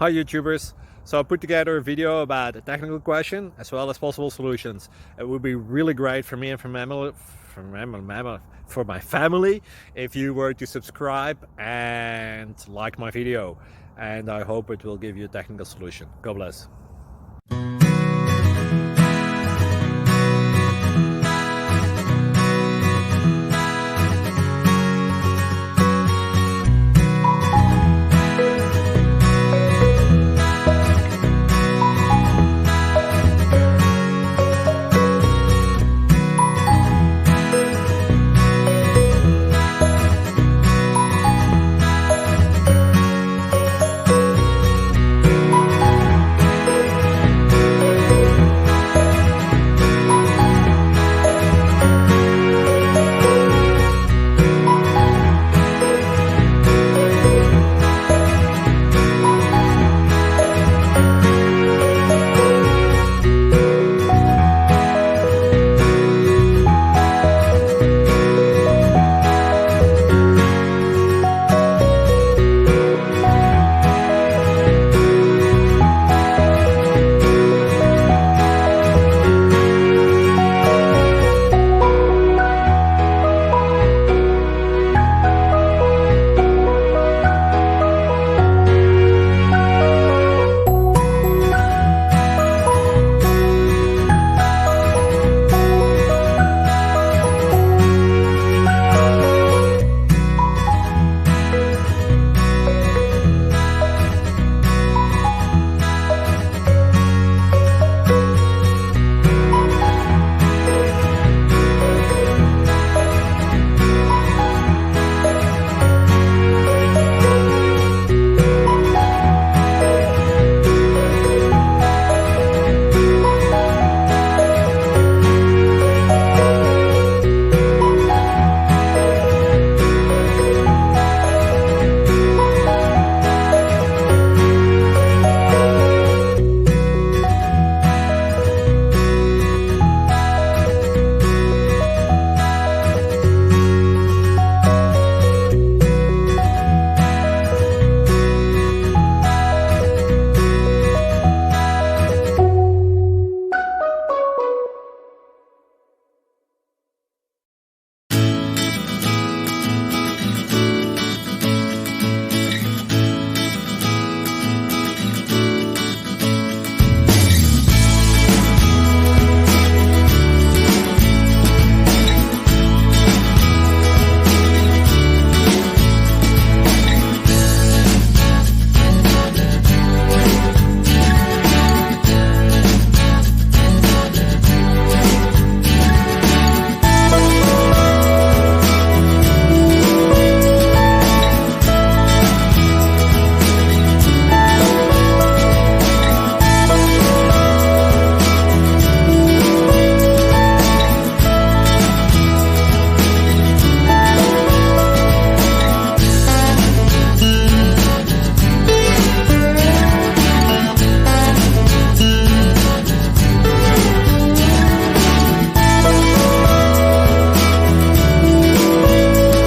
Hi YouTubers! So I put together a video about a technical question as well as possible solutions. It would be really great for me and for my family if you were to subscribe and like my video, and I hope it will give you a technical solution. God bless.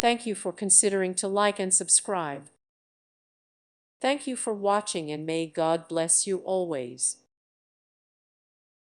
Thank you for considering to like and subscribe. Thank you for watching, and may God bless you always.